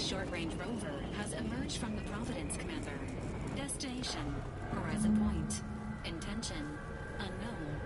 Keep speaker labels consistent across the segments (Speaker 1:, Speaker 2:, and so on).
Speaker 1: short-range rover has emerged from the Providence, Commander. Destination, Horizon Point. Intention, unknown.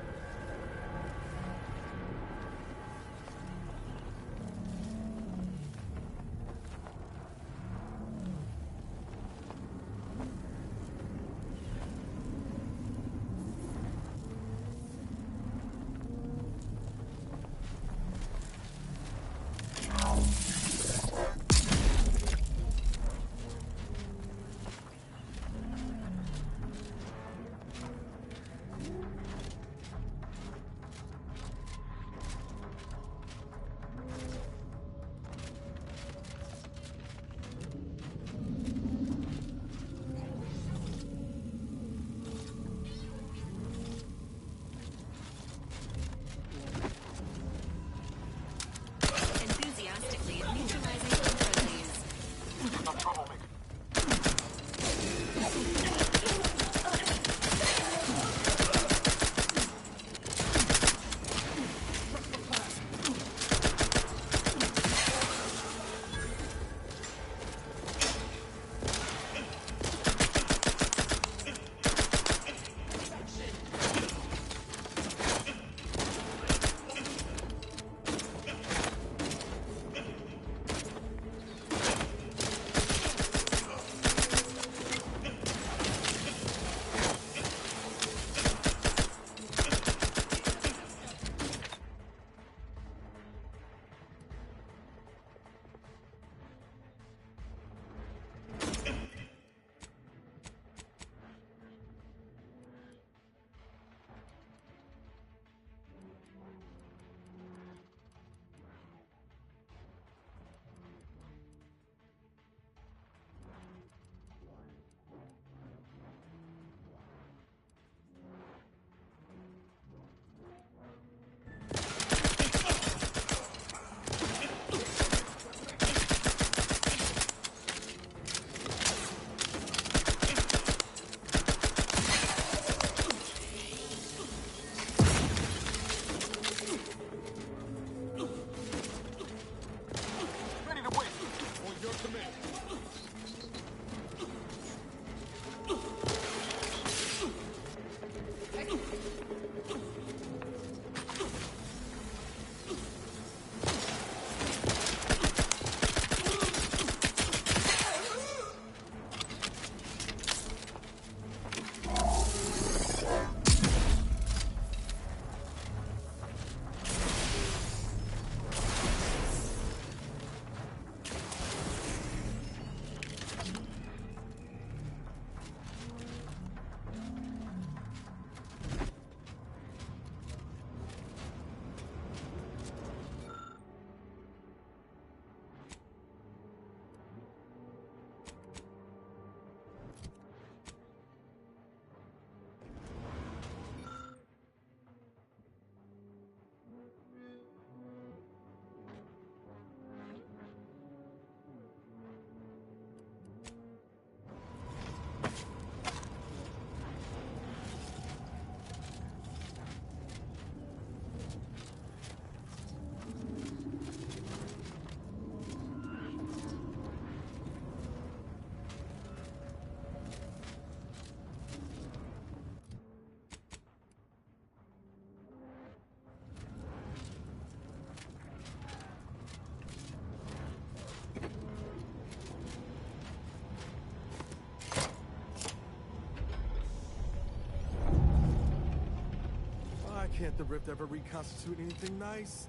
Speaker 2: Can't the rift ever reconstitute anything nice?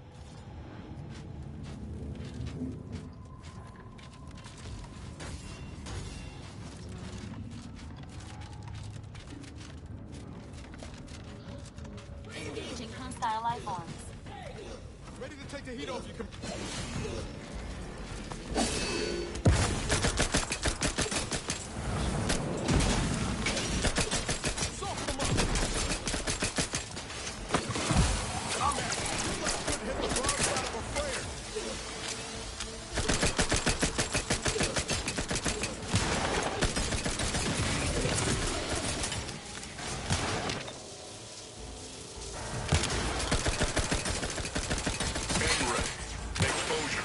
Speaker 1: Engaging hostile life forms.
Speaker 2: Ready to take the heat off, you can...
Speaker 3: Exposure.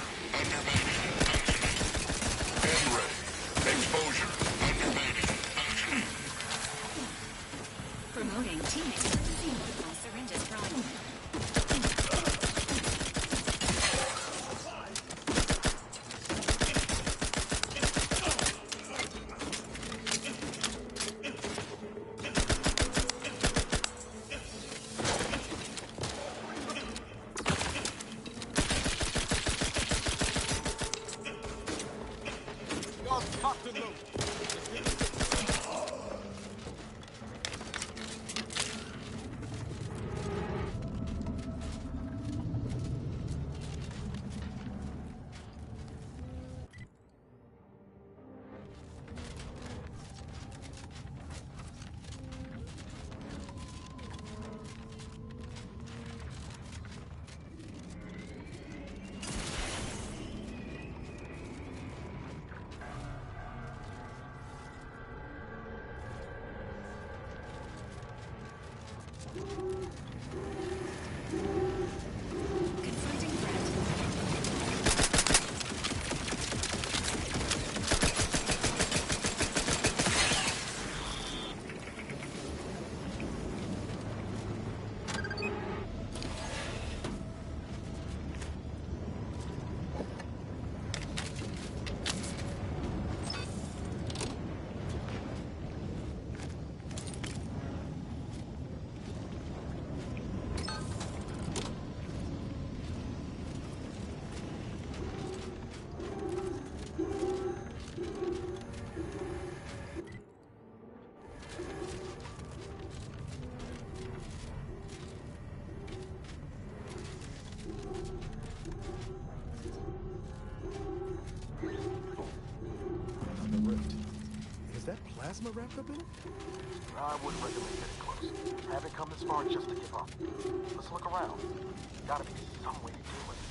Speaker 2: Lock the loop.
Speaker 1: Confronting threat.
Speaker 2: The rift. Is that plasma wrapped up in it?
Speaker 3: I wouldn't recommend getting close. Haven't come this far just to give up. Let's look around. Gotta be some way to deal with it.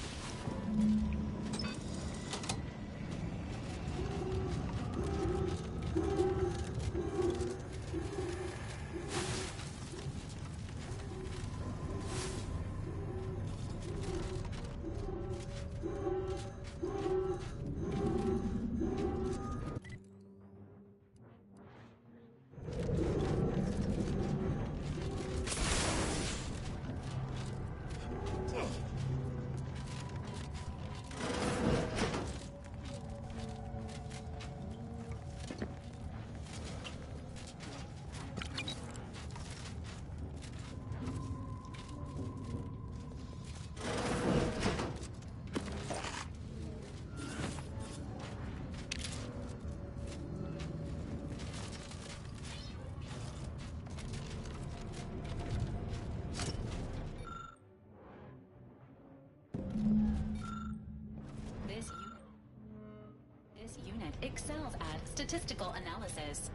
Speaker 3: This unit excels at statistical analysis.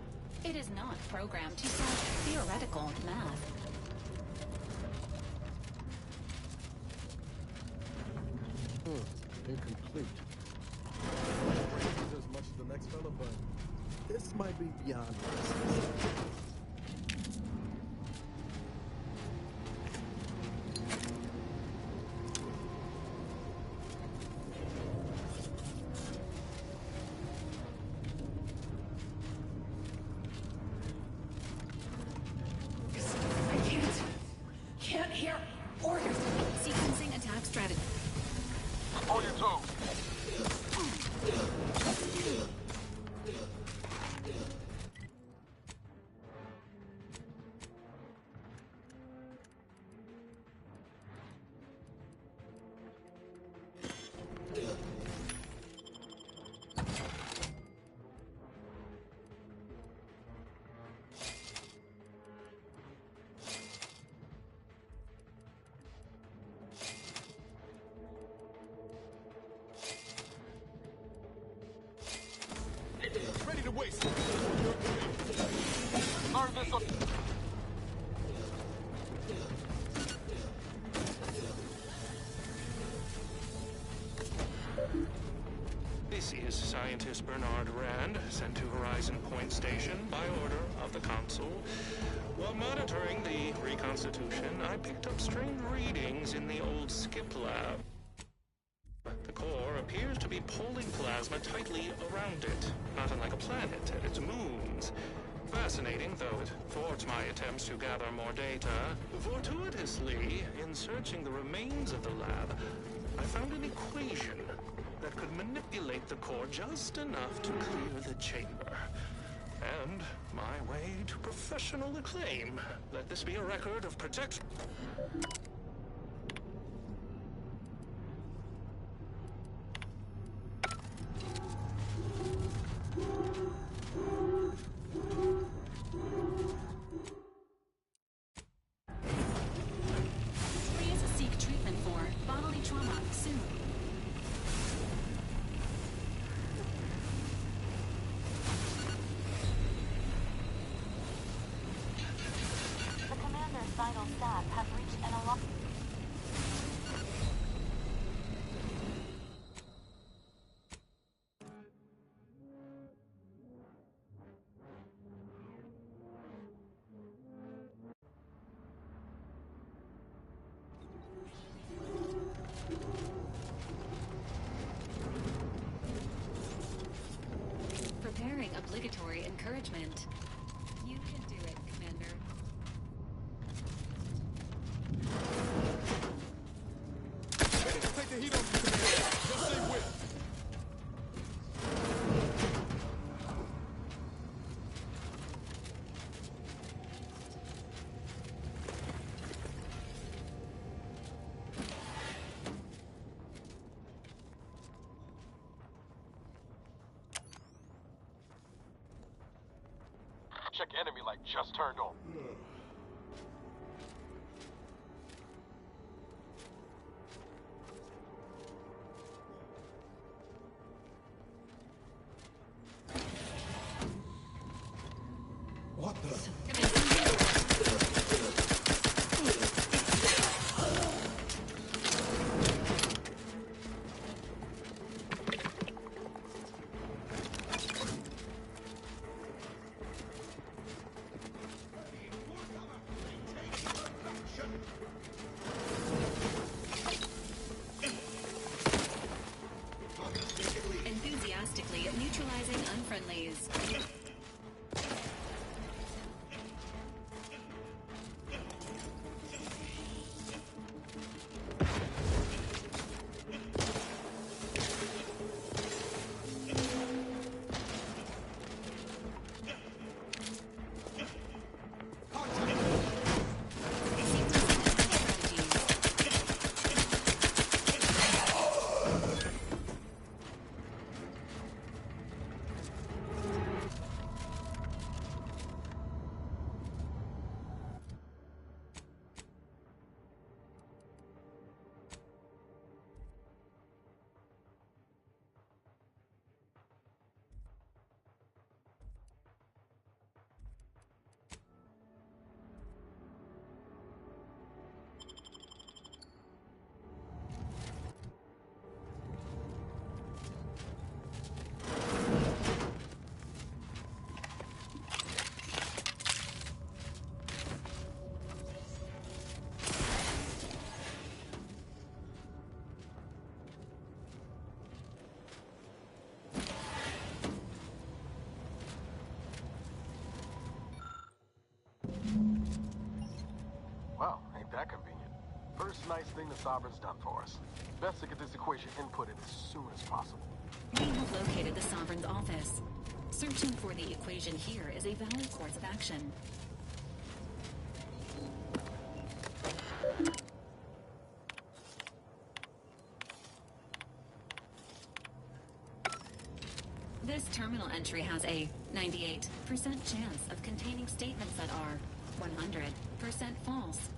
Speaker 3: It is not programmed to solve theoretical math.
Speaker 2: Incomplete. Ranges as much as the next fella, but this might be beyond us.
Speaker 1: Can't hear orders. Sequencing attack strategy.
Speaker 3: On your toes.
Speaker 2: Ready to waste.
Speaker 3: Learn this up.
Speaker 4: This is scientist Bernard Rand, sent to Horizon Point Station by order of the Consul. While monitoring the reconstitution, I picked up strange readings in the old skip lab. The core appears to be pulling plasma tightly around it, not unlike a planet and its moons. Fascinating, though it thwarts my attempts to gather more data. Fortuitously, in searching the remains of the lab, I found an equation that could manipulate the core just enough to clear the chamber. And my way to professional acclaim. Let this be a record of protection.
Speaker 1: obligatory encouragement. You can do it, Commander.
Speaker 5: Take the heat off you, Commander. Just stay with.
Speaker 3: Check enemy light just turned on.
Speaker 5: What the?
Speaker 1: Enthusiastically neutralizing unfriendlies.
Speaker 3: Wow, ain't that convenient. First nice thing the Sovereign's done for us. Best to get this equation inputted as soon as possible.
Speaker 1: We have located the Sovereign's office. Searching for the equation here is a valid course of action. This terminal entry has a 98% chance of containing statements that are 100% false.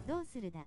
Speaker 6: どうするだ。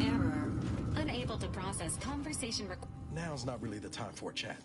Speaker 1: Error. Unable to process conversation
Speaker 3: Now's not really the time for a chat.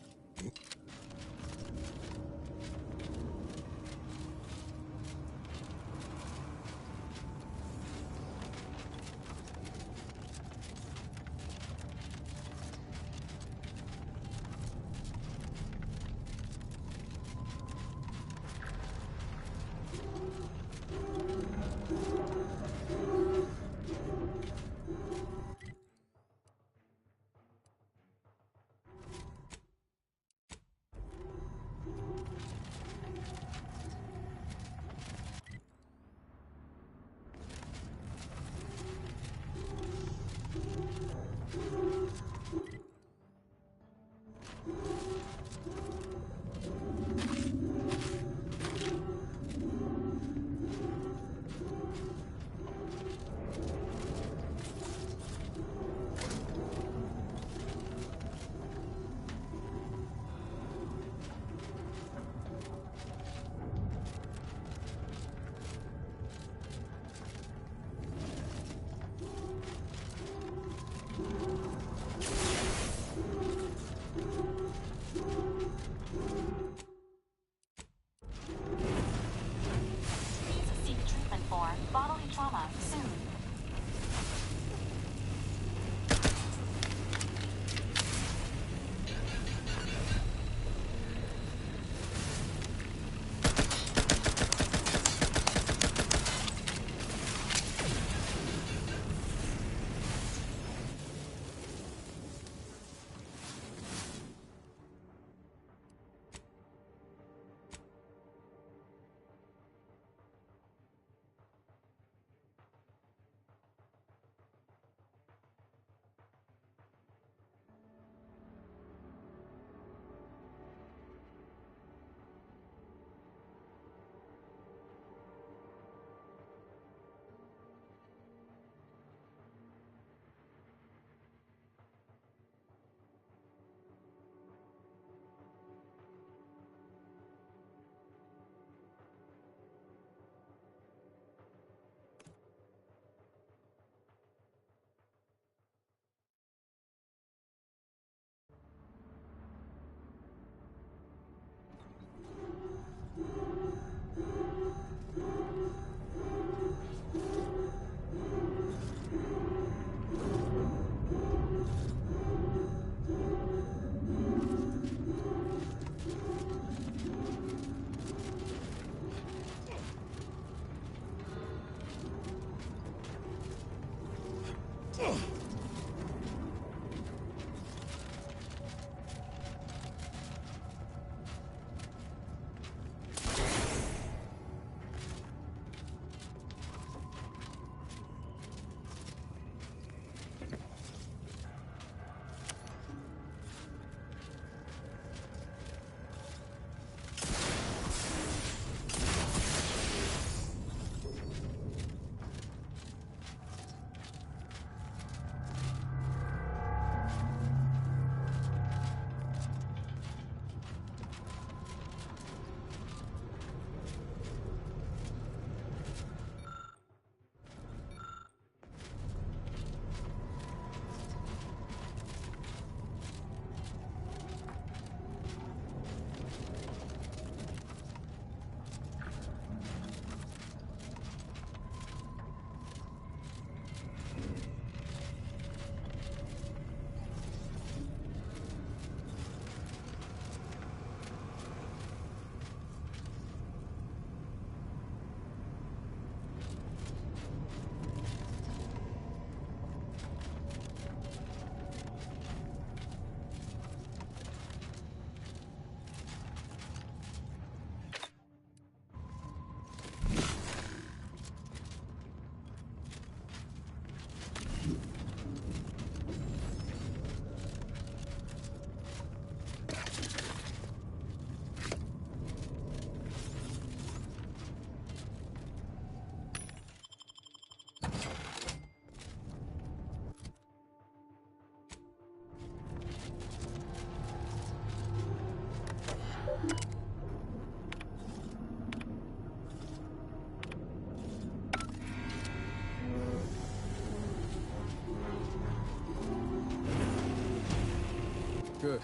Speaker 2: Good.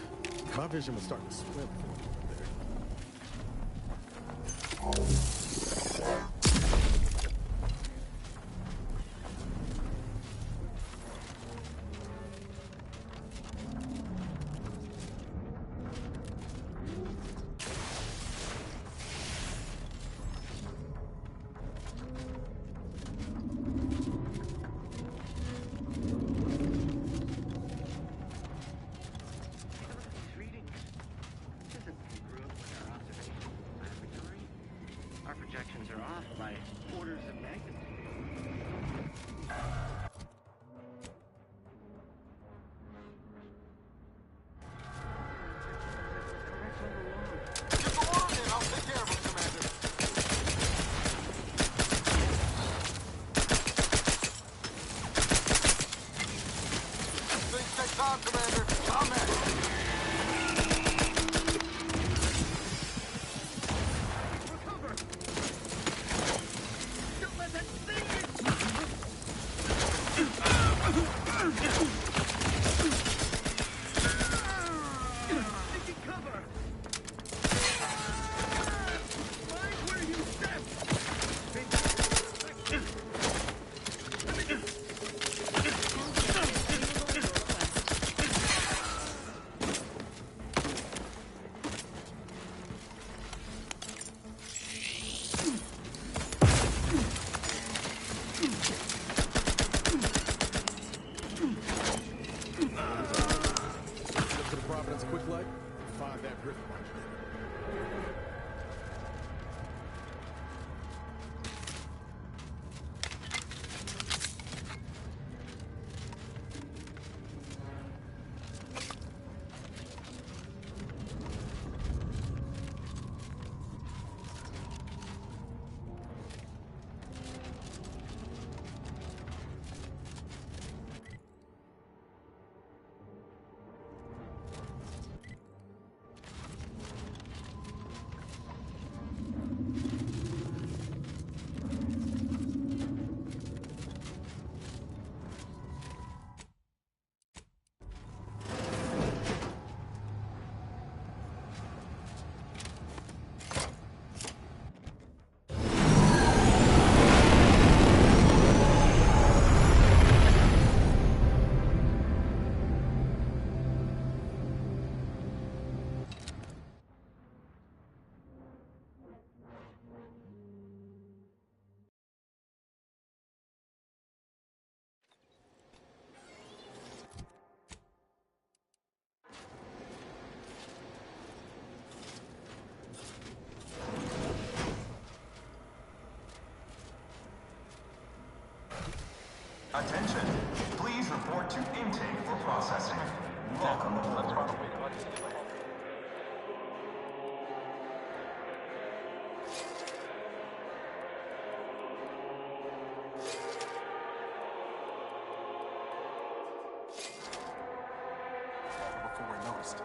Speaker 2: My vision was starting to swim for a moment there.
Speaker 6: Projections are off by orders of magnitude.
Speaker 3: Get the water in, I'll take care of him, Commander. Things take time, Commander. I'm next. Quick light, find that grip.
Speaker 7: Attention, please report to intake for processing. Welcome aboard.
Speaker 3: Before we noticed.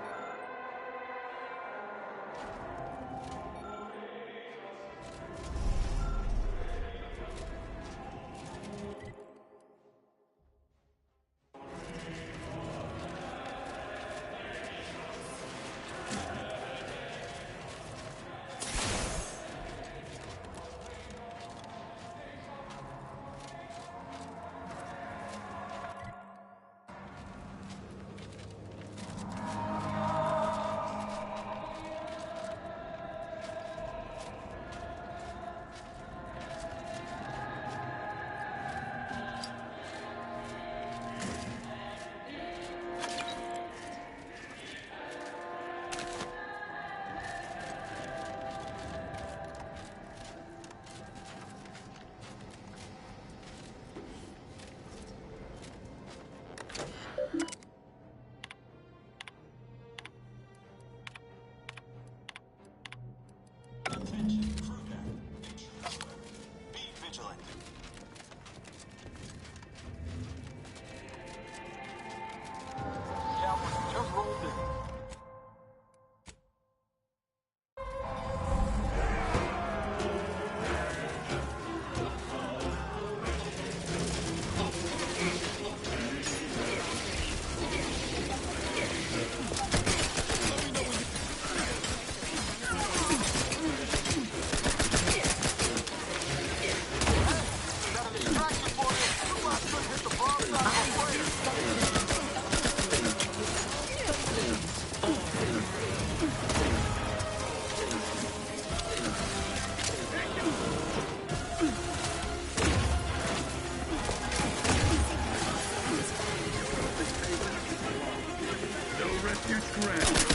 Speaker 8: You're scratched.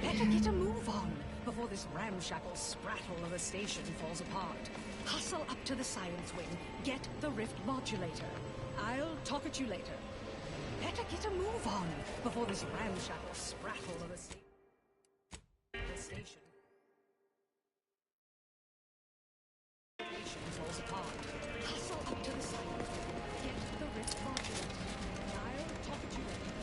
Speaker 9: Better get a move on before this ramshackle sprattle of a station falls apart. Hustle up to the science wing. Get the rift modulator. I'll talk at you later. Better get a move on before this ramshackle sprattle of a station falls apart. Hustle up to the science wing. Get the rift modulator. I'll talk at you later.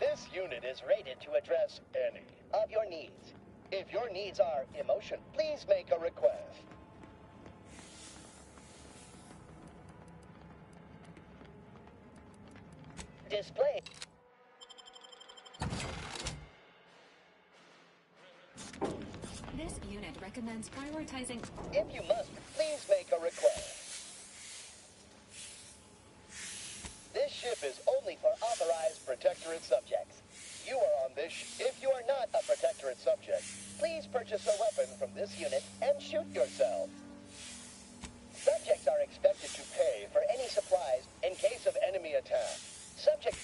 Speaker 10: This unit is rated to address any of your needs. If your needs are emotion, please make a request. Display.
Speaker 1: This unit recommends prioritizing.
Speaker 10: If you must, please make a request. This ship is only for authorized Protectorate subjects. You are on this If you are not a Protectorate subject, please purchase a weapon from this unit and shoot yourself. Subjects are expected to pay for any supplies in case of enemy attack. Subject...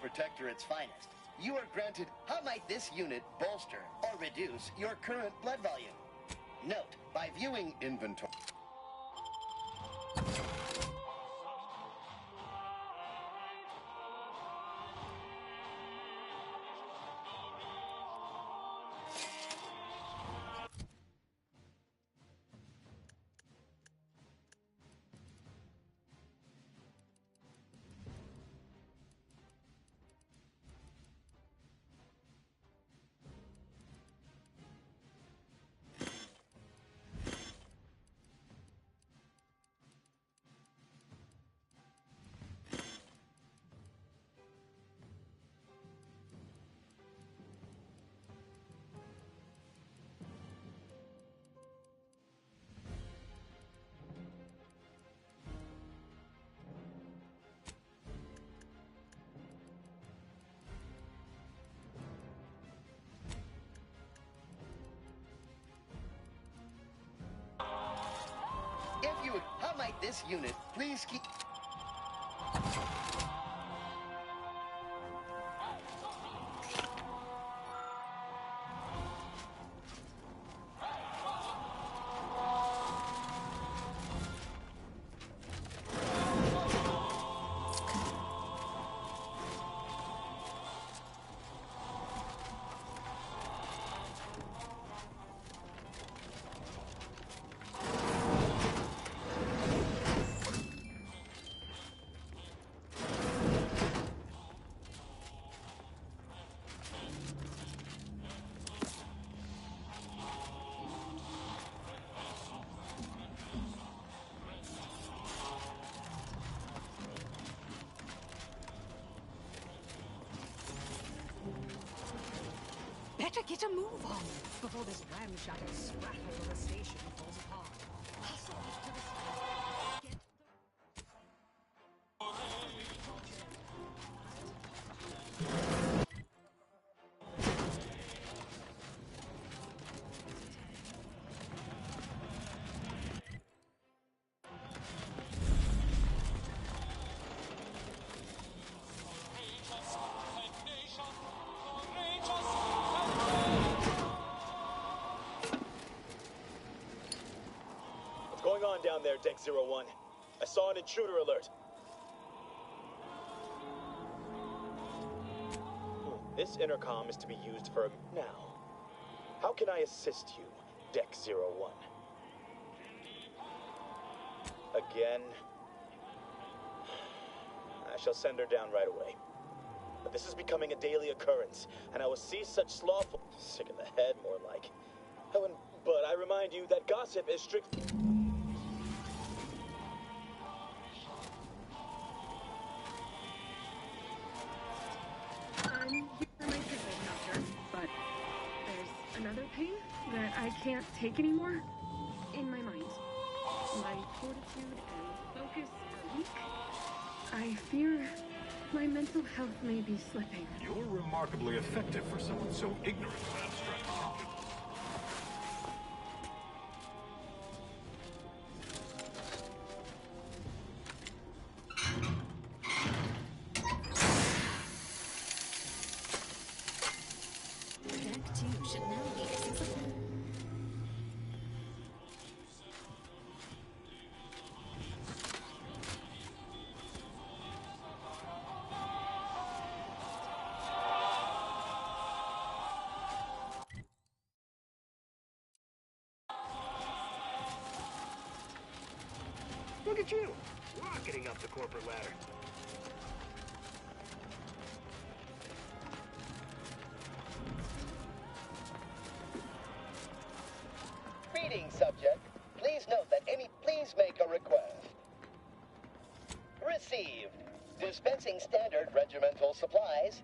Speaker 10: the Protectorate's finest. You are granted, how might this unit bolster or reduce your current blood volume? Note, by viewing inventory... How might this unit please keep...
Speaker 9: Better get a move on before this ramshackle sprattle of a station falls apart. Hustle up to the side. Get
Speaker 8: What's going on down there, Deck 01? I saw an intruder alert. This intercom is to be used for now. How can I assist you, Deck 01? Again? I shall send her down right away. But this is becoming a daily occurrence, and I will see such slothful... Sick in the head, more like. Oh, but I remind you that gossip is strict...
Speaker 11: I'm here for my treatment, doctor, but there's another pain that I can't take anymore in my mind. My fortitude and focus are weak. I fear my mental health may be slipping.
Speaker 7: You're remarkably effective for someone so ignorant of abstract concepts.
Speaker 1: Deck 2 should now be accessible.
Speaker 6: Look at you, rocketing up the corporate ladder.
Speaker 10: Greetings, subject. Please note that please make a request. Received. Dispensing standard regimental supplies.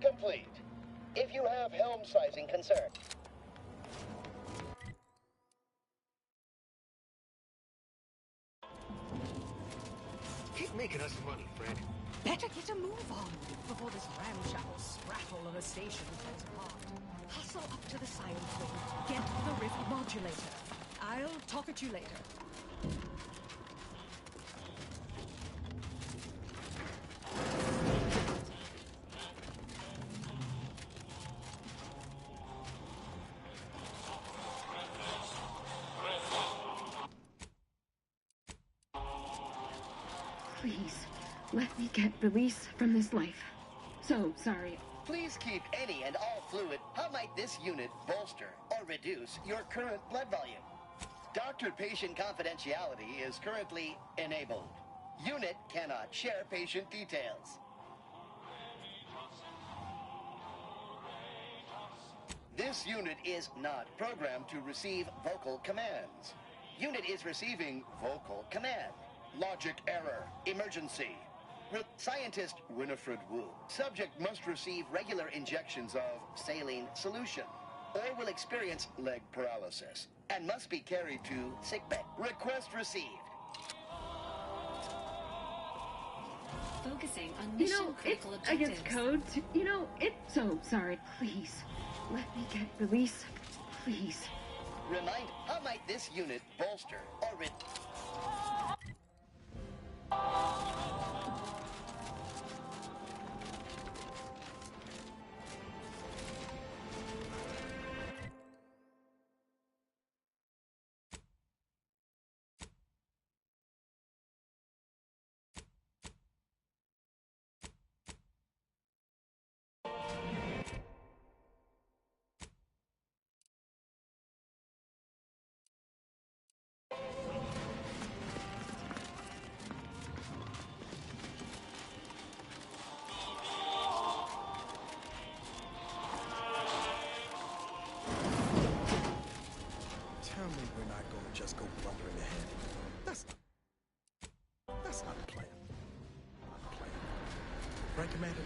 Speaker 10: Complete. If you have helm sizing concern.
Speaker 6: Keep making us money, Fred.
Speaker 9: Better get a move on before this ramshackle sprattle of a station falls apart. Hustle up to the science wing. Get the rift modulator. I'll talk at you later.
Speaker 11: Please, let me get release from this life. So sorry.
Speaker 10: Please keep any and all fluid. How might this unit bolster or reduce your current blood volume? Doctor-patient confidentiality is currently enabled. Unit cannot share patient details. This unit is not programmed to receive vocal commands. Unit is receiving vocal command. Logic error. Emergency. Scientist Winifred Wu. Subject must receive regular injections of saline solution or will experience leg paralysis and must be carried to sickbay. Request received.
Speaker 1: Focusing on
Speaker 11: You
Speaker 1: mission
Speaker 11: know, it's
Speaker 1: critical objectives.
Speaker 11: against code. You know, it's so sorry. Please, let me get release. Please.
Speaker 10: Remind, how might this unit bolster or
Speaker 2: Tell me we're not going to just go bumpering ahead. That's not the plan. Not the plan. Right, Commander?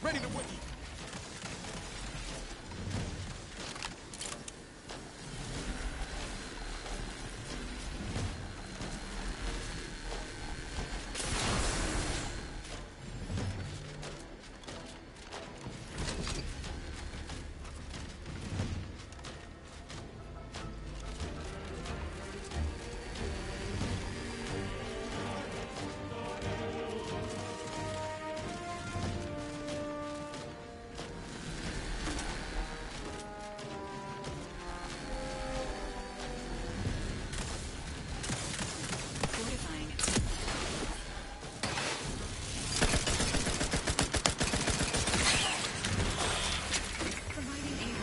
Speaker 5: Ready to wiki.
Speaker 1: Fortifying. Providing aid.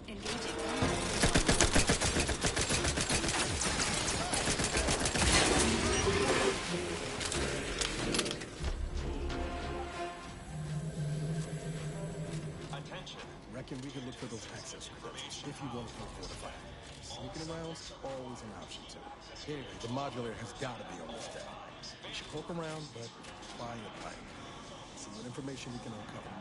Speaker 1: Engaging.
Speaker 7: Attention.
Speaker 2: Reckon we can look for those access credentials if you want to go fortified. Sneaking around's always an option too. Anyway, the modulator has got to be on this deck. We should poke around, but quietly. See what information we can uncover.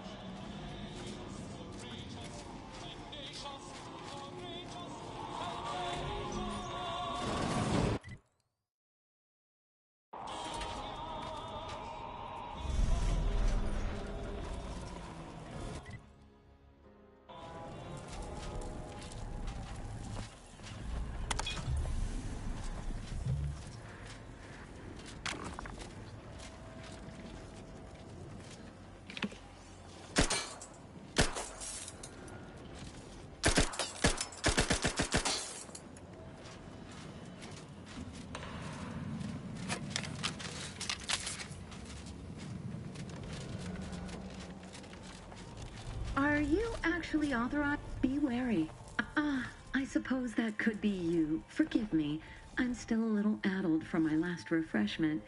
Speaker 12: actually authorized? Be wary. I suppose that could be you. Forgive me. I'm still a little addled from my last refreshment.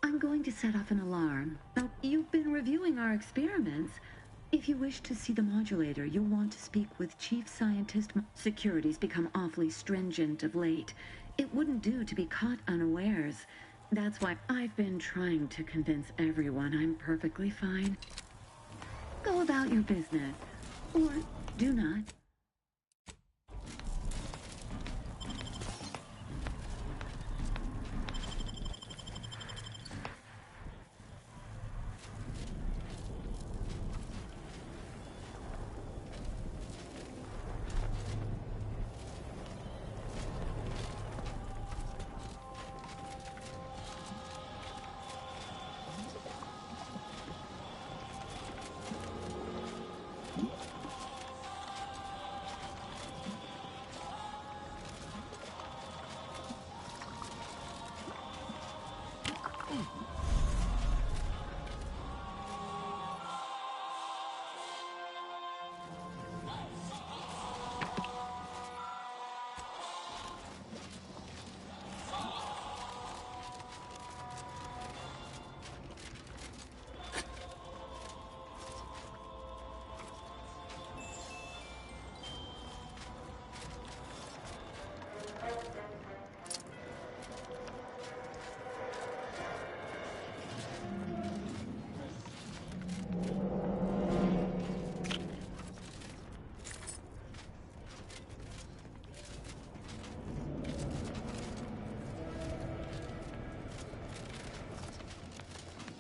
Speaker 12: I'm going to set off an alarm. Now, you've been reviewing our experiments. If you wish to see the modulator, you'll want to speak with Chief Scientist. Security's become awfully stringent of late. It wouldn't do to be caught unawares. That's why I've been trying to convince everyone I'm perfectly fine. Go about your business. Or do not.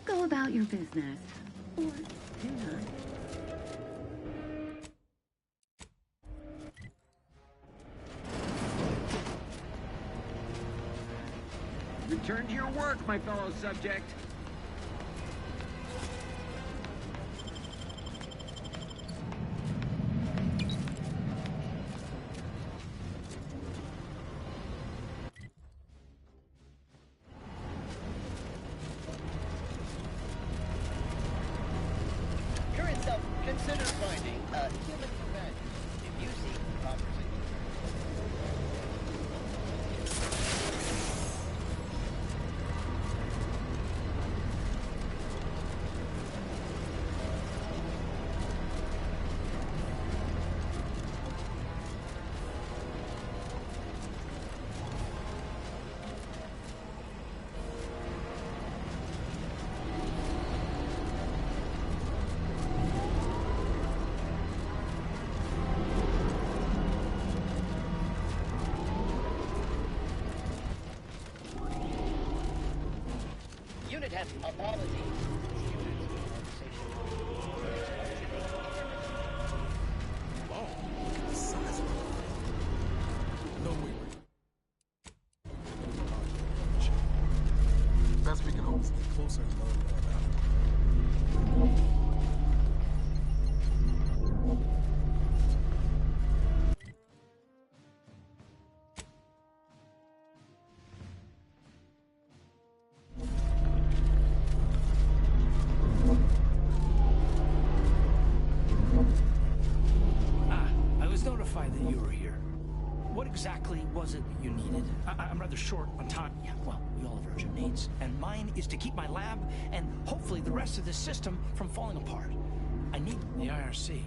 Speaker 12: Go about your business. Or do not.
Speaker 6: Return to your work, my fellow subject.
Speaker 10: Current self, consider finding a human companion if you seek conversation. Unit has apologies.
Speaker 2: No, wait. Best we can hope is get closer and learn more about it.
Speaker 13: That you were here. What exactly was it you needed? I'm rather short on time. Yeah, well, we all have urgent needs. And mine is to keep my lab and hopefully the rest of this system from falling apart. I need the IRC.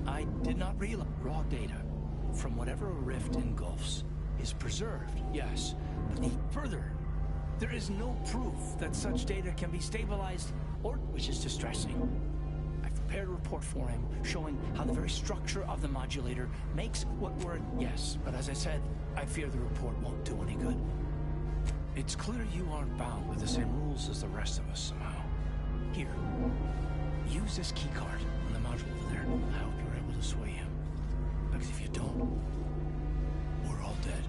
Speaker 13: I did not realize raw data from whatever a rift engulfs is preserved, yes. But further, there is no proof that such data can be stabilized or, which is distressing. Prepared a report for him showing how the very structure of the modulator makes what we're... Yes, but as I said, I fear the report won't do any good. It's clear you aren't bound with the same rules as the rest of us somehow. Here, use this key card on the module over there. I hope you're able to sway him. Because if you don't, we're all dead.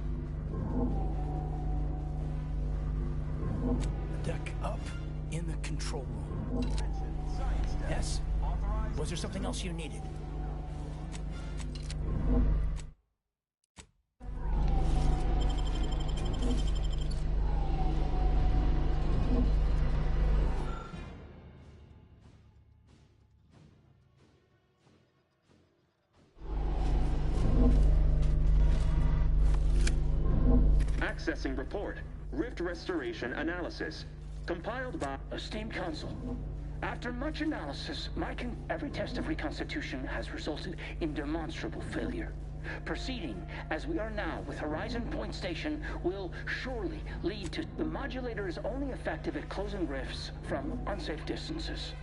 Speaker 13: The deck up in the control room. Yes? Was there something else you needed?
Speaker 14: Accessing report. Rift restoration analysis. Compiled by...
Speaker 13: Esteemed Council, after much analysis, every test of reconstitution has resulted in demonstrable failure. Proceeding as we are now with Horizon Point Station will surely lead to... The modulator is only effective at closing rifts from unsafe distances.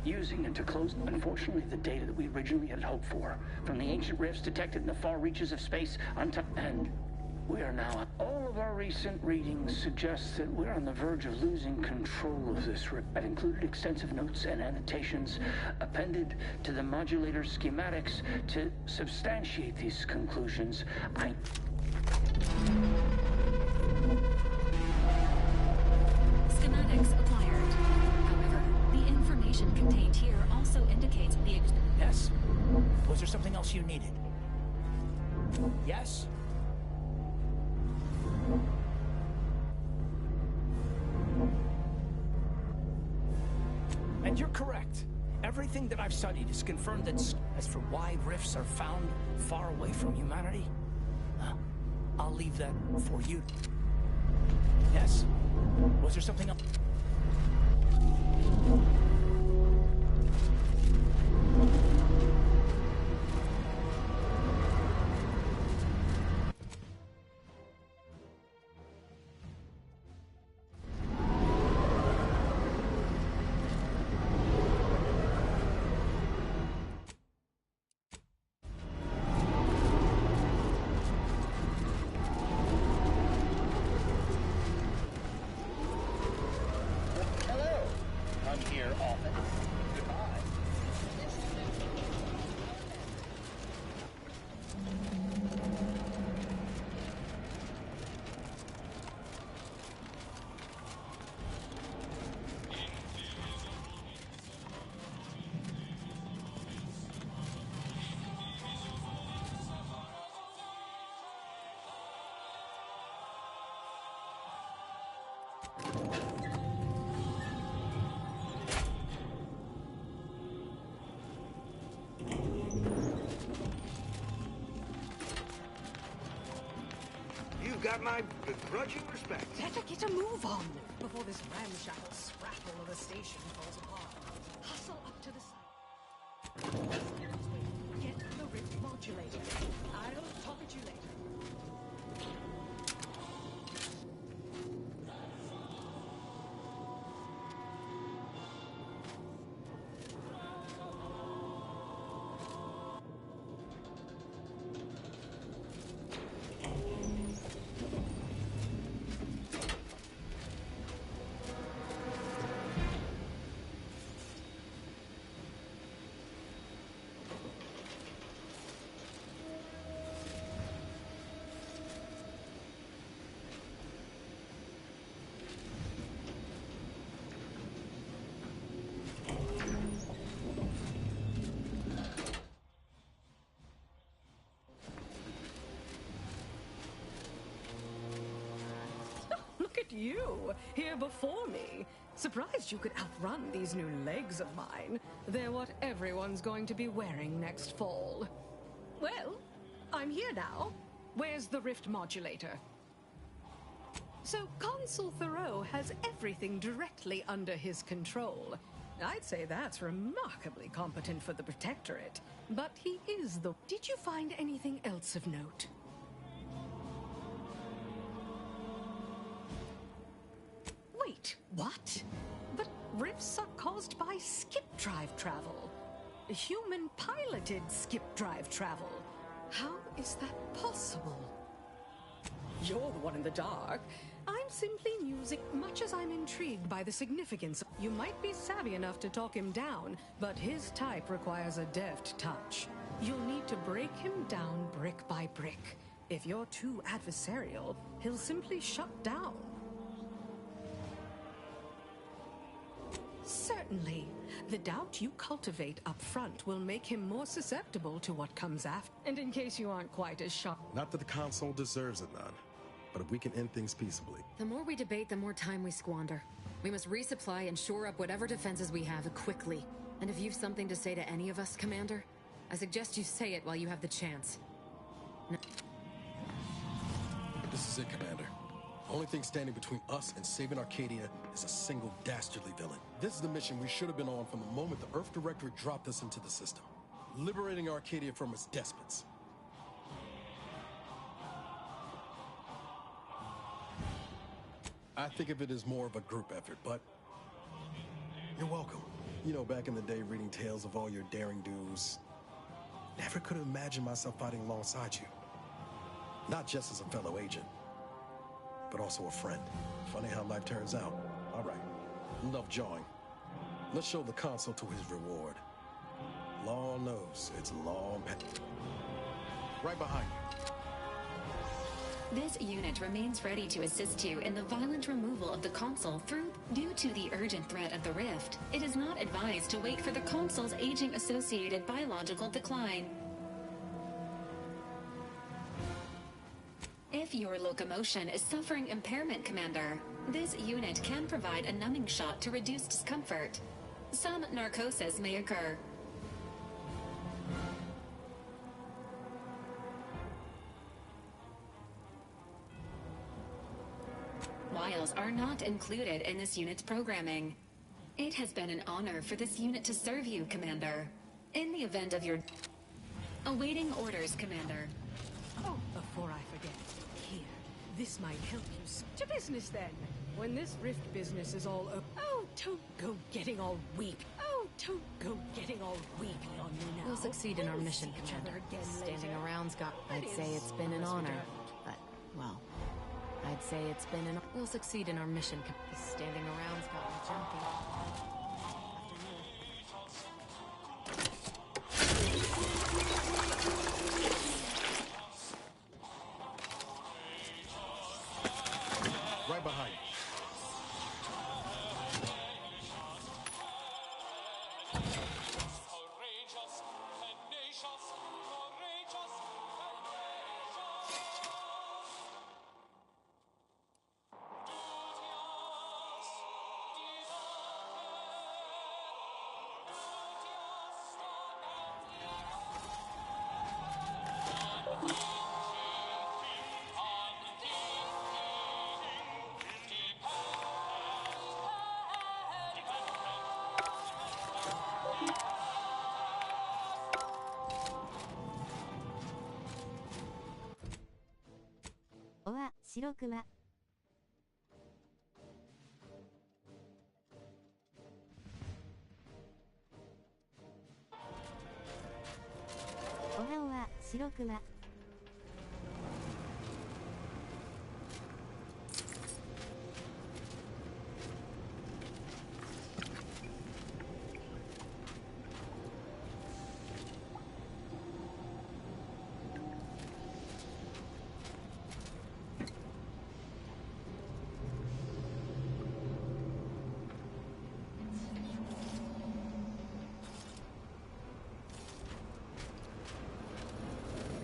Speaker 13: Using and to close, unfortunately, the data that we originally had hoped for from the ancient rifts detected in the far reaches of space and we are now... All of our recent readings suggest that we're on the verge of losing control of this rift. I've included extensive notes and annotations appended to the modulator schematics to substantiate these conclusions.
Speaker 1: Schematics acquired. However, the information contained here also indicates the...
Speaker 13: Yes? Was there something else you needed? Yes? And you're correct. Everything that I've studied has confirmed that... As for why rifts are found far away from humanity, I'll leave that for you. Yes? Was there something else?
Speaker 15: Got my begrudging respect.
Speaker 9: Better get a move on before this ramshackle sprattle of a station falls apart. Hustle up to the side. Get the rift modulator. I'll talk at you later. You, here before me. Surprised you could outrun these new legs of mine. They're what everyone's going to be wearing next fall. Well, I'm here now. Where's the rift modulator? So Consul Thoreau has everything directly under his control. I'd say that's remarkably competent for the Protectorate. But he is the... Did you find anything else of note? Wait, what? But rifts are caused by skip drive travel. Human-piloted skip drive travel. How is that possible? You're the one in the dark. I'm simply musing, much as I'm intrigued by the significance. You might be savvy enough to talk him down, but his type requires a deft touch. You'll need to break him down brick by brick. If you're too adversarial, he'll simply shut down. Certainly. The doubt you cultivate up front will make him more susceptible to what comes after. And in case you aren't quite as shocked...
Speaker 2: Not that the console deserves it none, but if we can end things peaceably...
Speaker 16: The more we debate, the more time we squander. We must resupply and shore up whatever defenses we have quickly. And if you've something to say to any of us, Commander, I suggest you say it while you have the chance. No.
Speaker 2: This is it, Commander. Only thing standing between us and saving Arcadia is a single dastardly villain. This is the mission we should have been on from the moment the Earth Directorate dropped us into the system. Liberating Arcadia from its despots. I think of it as more of a group effort, but you're welcome. You know, back in the day, reading tales of all your daring do's, never could have imagined myself fighting alongside you. Not just as a fellow agent, but also a friend. Funny how life turns out. All right, enough jawing. Let's show the consul to his reward. Law knows it's long. Right behind you.
Speaker 1: This unit remains ready to assist you in the violent removal of the console due to the urgent threat of the rift. It is not advised to wait for the console's aging-associated biological decline. If your locomotion is suffering impairment, Commander, this unit can provide a numbing shot to reduce discomfort. Some narcosis may occur. Wiles are not included in this unit's programming. It has been an honor for this unit to serve you, Commander. In the event of your... Awaiting orders, Commander.
Speaker 9: Oh, before I forget, here, this might help you to business then. When this rift business is all over... Oh, don't go getting all weak. Oh, don't go getting all weepy on me now.
Speaker 16: We'll succeed in our mission, Commander. Standing around's got... I'd say it's been an honor, but, well... I'd say it's been an... We'll succeed in our mission. Standing around's got me jumpy.
Speaker 2: Right behind you.
Speaker 17: おわ、白熊。おはおは、白熊。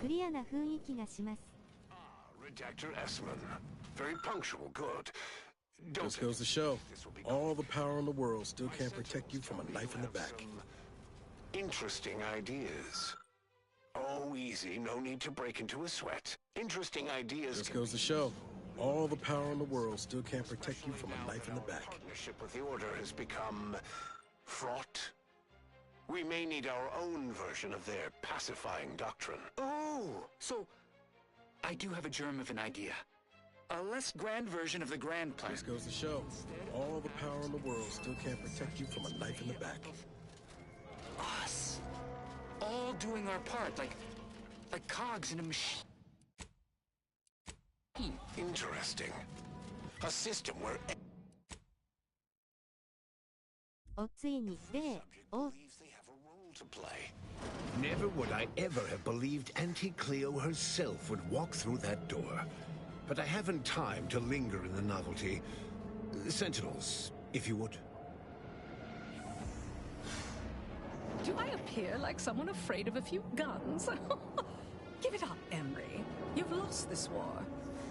Speaker 17: クリアな雰囲気がします。
Speaker 18: Redactor Esmond. Very punctual, good.
Speaker 2: Just goes to show, all the power in the world still can't protect you from a knife in the back.
Speaker 18: Interesting ideas. Oh, easy, no need to break into a sweat. Interesting ideas.
Speaker 2: Just goes to show, all the power in the world still can't protect you from a knife in the back.
Speaker 18: Partnership with the Order has become fraught. We may need our own version of their pacifying doctrine.
Speaker 19: Oh, so I do have a germ of an idea. A less grand version of the grand plan.
Speaker 2: This goes to show, all the power in the world still can't protect you from a knife in the back.
Speaker 19: Us. All doing our part, like cogs in a machine.
Speaker 18: Interesting. A system where...
Speaker 17: お、ついに、で、お。
Speaker 18: to play.
Speaker 20: Never would I ever have believed Auntie Cleo herself would walk through that door. But I haven't time to linger in the novelty. Sentinels, if you would.
Speaker 9: Do I appear like someone afraid of a few guns? Give it up, Emery. You've lost this war.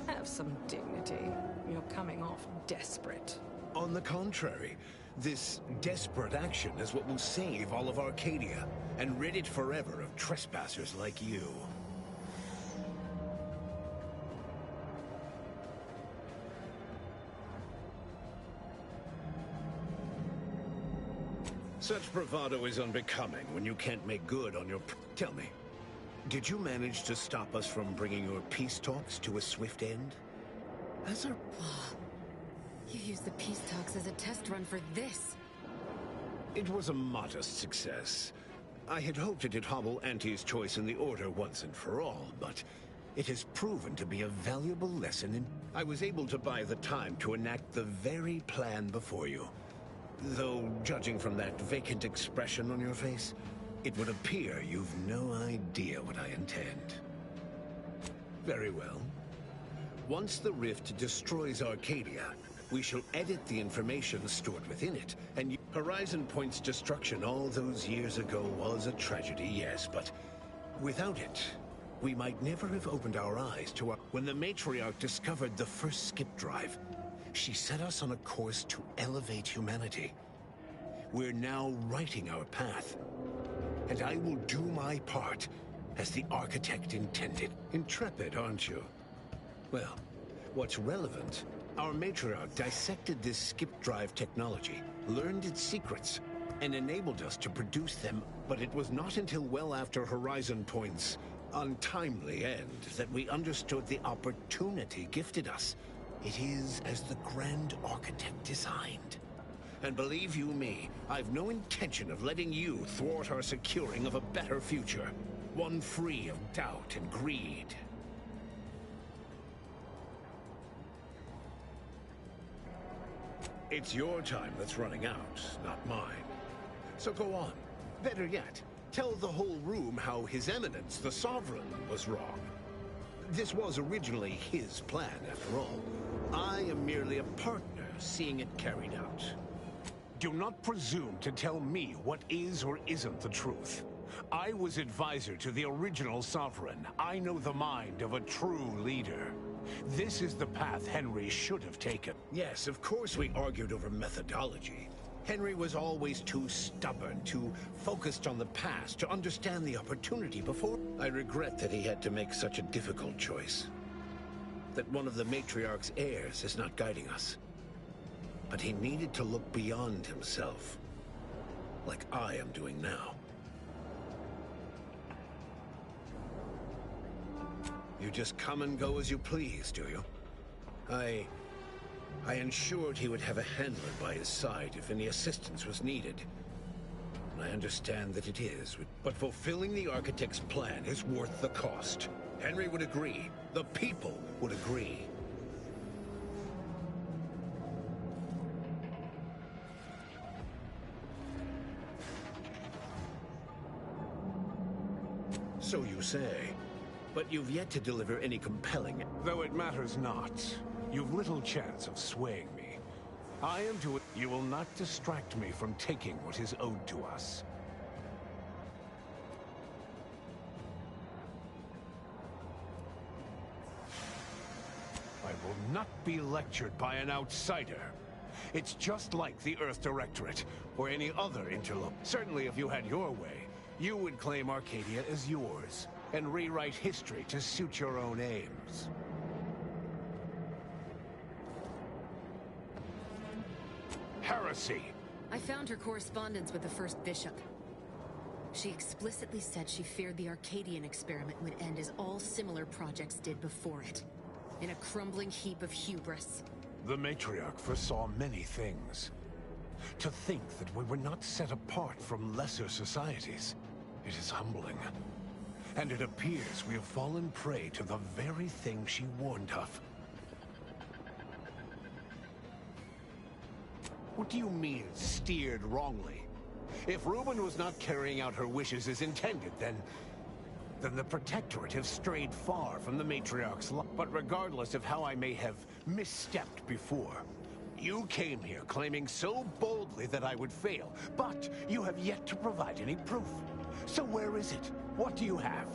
Speaker 9: Have some dignity. You're coming off desperate.
Speaker 20: On the contrary, this desperate action is what will save all of Arcadia and rid it forever of trespassers like you. Such bravado is unbecoming when you can't make good on your... Tell me, did you manage to stop us from bringing your peace talks to a swift end? As our...
Speaker 16: You used the peace talks as a test run for this.
Speaker 20: It was a modest success. I had hoped it'd hobble Auntie's choice in the Order once and for all, but it has proven to be a valuable lesson in... I was able to buy the time to enact the very plan before you. Though, judging from that vacant expression on your face, it would appear you've no idea what I intend. Very well. Once the rift destroys Arcadia, we shall edit the information stored within it, and Horizon Point's destruction all those years ago was a tragedy, yes, but without it, we might never have opened our eyes to our... When the Matriarch discovered the first skip drive, she set us on a course to elevate humanity. We're now writing our path, and I will do my part as the architect intended. Intrepid, aren't you? Well, what's relevant, our Matriarch dissected this skip drive technology, learned its secrets, and enabled us to produce them, but it was not until well after Horizon Point's untimely end that we understood the opportunity gifted us. It is as the Grand Architect designed. And believe you me, I've no intention of letting you thwart our securing of a better future, one free of doubt and greed. It's your time that's running out, not mine. So go on. Better yet, tell the whole room how His Eminence, the Sovereign, was wrong. This was originally his plan, after all. I am merely a partner, seeing it carried out. Do not presume to tell me what is or isn't the truth. I was advisor to the original Sovereign. I know the mind of a true leader. This is the path Henry should have taken. Yes, of course we argued over methodology. Henry was always too stubborn, too focused on the past to understand the opportunity before. I regret that he had to make such a difficult choice. That one of the Matriarch's heirs is not guiding us. But he needed to look beyond himself, like I am doing now. You just come and go as you please, do you? I ensured he would have a handler by his side if any assistance was needed. I understand that it is, but fulfilling the Architect's plan is worth the cost. Henry would agree. The people would agree. So you say. But you've yet to deliver any compelling... Though it matters not. You've little chance of swaying me. I am to... You will not distract me from taking what is owed to us. I will not be lectured by an outsider. It's just like the Earth Directorate, or any other interlope. Certainly if you had your way, you would claim Arcadia as yours, and rewrite history to suit your own aims. Heresy!
Speaker 16: I found her correspondence with the first bishop. She explicitly said she feared the Arcadian experiment would end as all similar projects did before it, in a crumbling heap of hubris.
Speaker 20: The Matriarch foresaw many things. To think that we were not set apart from lesser societies, it is humbling. And it appears we have fallen prey to the very thing she warned of. What do you mean, steered wrongly? If Reuben was not carrying out her wishes as intended, then the Protectorate have strayed far from the Matriarch's law. But regardless of how I may have misstepped before, you came here claiming so boldly that I would fail, but you have yet to provide any proof. So where is it? What do you have?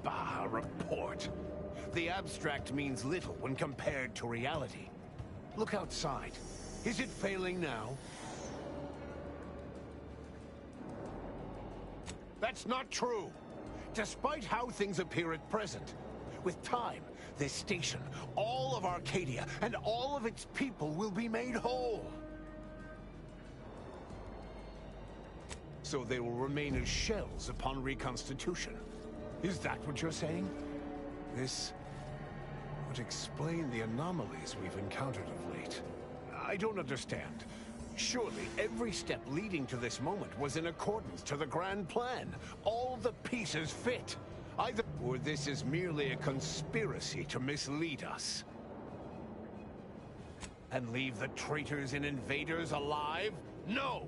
Speaker 20: Bah, report. The abstract means little when compared to reality. Look outside. Is it failing now? That's not true. Despite how things appear at present, With time, this station, all of Arcadia, and all of its people will be made whole. So they will remain as shells upon reconstitution. Is that what you're saying? This would explain the anomalies we've encountered of late. I don't understand. Surely every step leading to this moment was in accordance to the grand plan. All the pieces fit. Either or this is merely a conspiracy to mislead us. And leave the traitors and invaders alive? No!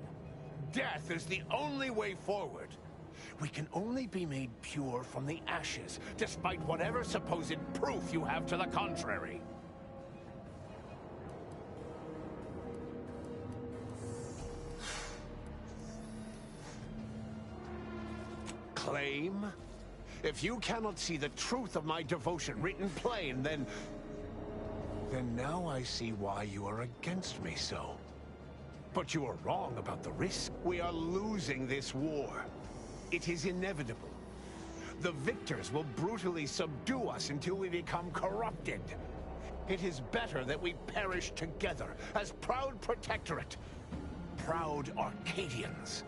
Speaker 20: Death is the only way forward. We can only be made pure from the ashes, despite whatever supposed proof you have to the contrary. Claim? If you cannot see the truth of my devotion written plain, then now I see why you are against me so. But you are wrong about the risk. We are losing this war. It is inevitable. The victors will brutally subdue us until we become corrupted. It is better that we perish together as proud protectorate, proud Arcadians.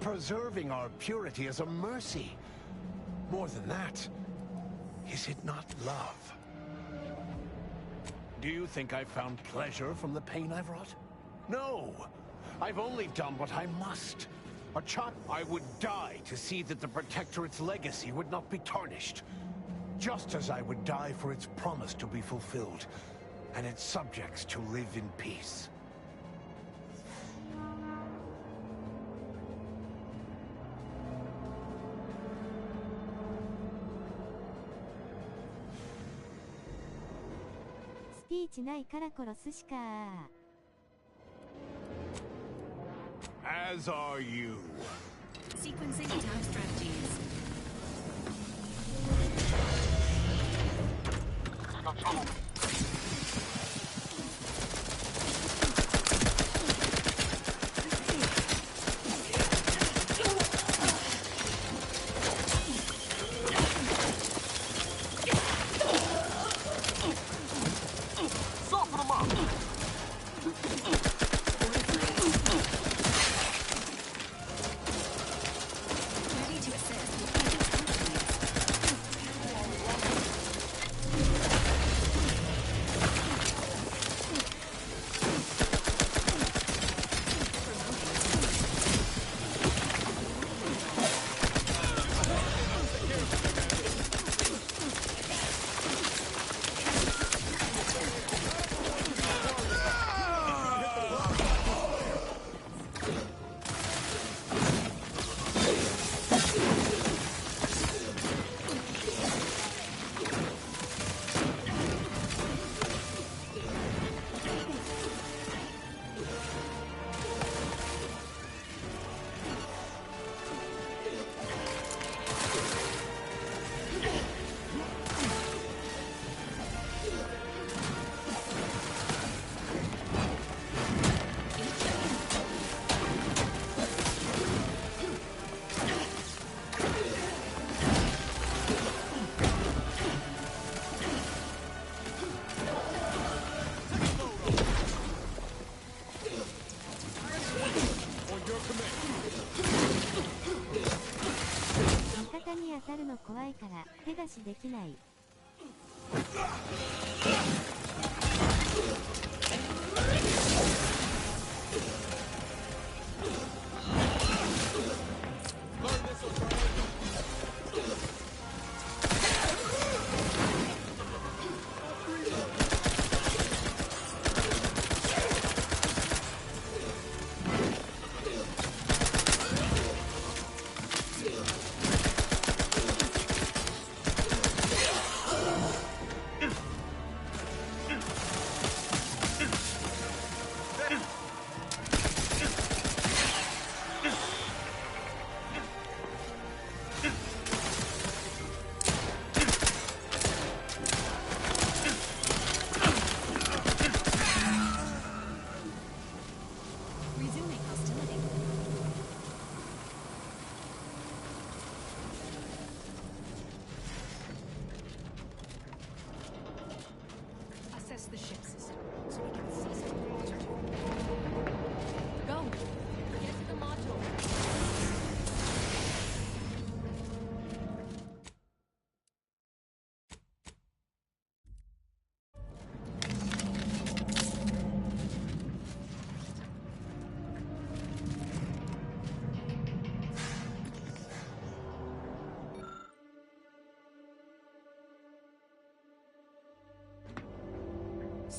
Speaker 20: Preserving our purity is a mercy. More than that, is it not love? Do you think I found pleasure from the pain I've wrought? No! I've only done what I must. A child, I would die to see that the Protectorate's legacy would not be tarnished. Just as I would die for its promise to be fulfilled, and its subjects to live in peace.
Speaker 17: Speech ないから殺すしか。
Speaker 20: As are you.
Speaker 1: Sequencing attack strategies.
Speaker 3: Soften them up!
Speaker 1: Ready to assist.
Speaker 17: に当たるの怖いから手出しできない。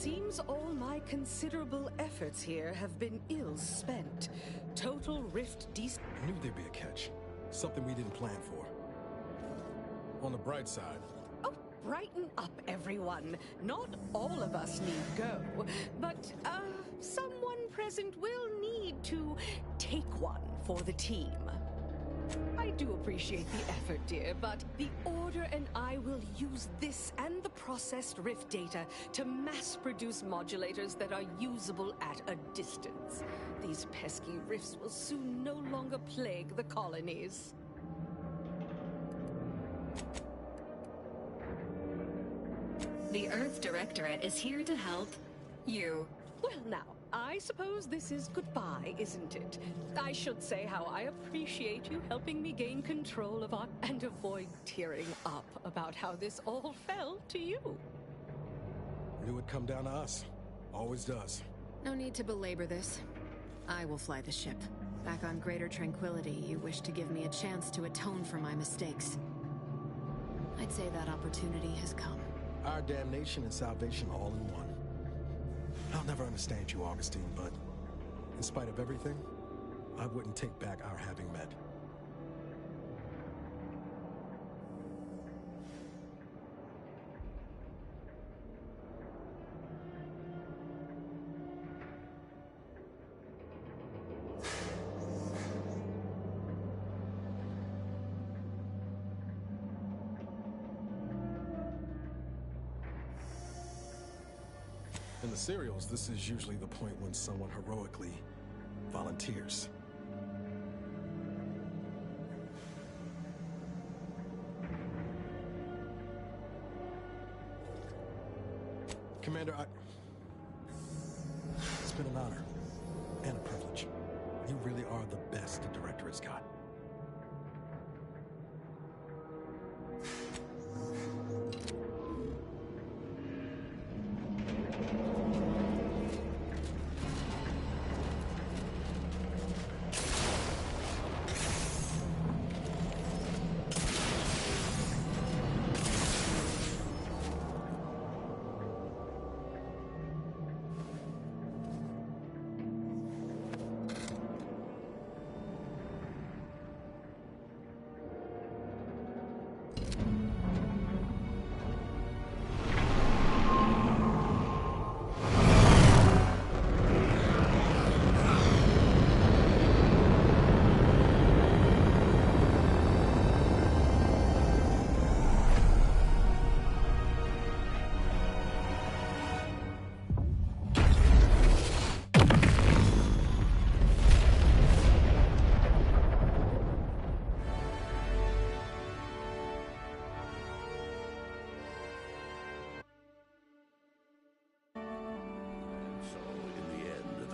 Speaker 9: seems all my considerable efforts here have been ill spent. Total rift
Speaker 2: I knew there'd be a catch. Something we didn't plan for. On the bright side.
Speaker 9: Oh, brighten up, everyone. Not all of us need go, but, someone present will need to take one for the team. I do appreciate the effort, dear, but the Order and I will use this and the processed rift data to mass-produce modulators that are usable at a distance. These pesky rifts will soon no longer plague the colonies.
Speaker 1: The Earth Directorate is here to help you.
Speaker 9: Well, now, I suppose this is goodbye, isn't it? I should say how I appreciate you helping me gain control of our... and avoid tearing up about how this all fell to you.
Speaker 2: Knew it'd come down to us. Always does.
Speaker 16: No need to belabor this. I will fly the ship. Back on Greater Tranquility, you wish to give me a chance to atone for my mistakes. I'd say that opportunity has come.
Speaker 2: Our damnation and salvation all in one. I'll never understand you, Augustine, but in spite of everything, I wouldn't take back our having met. In the serials, this is usually the point when someone heroically volunteers. Commander, it's been an honor and a privilege. You really are the best the director has got.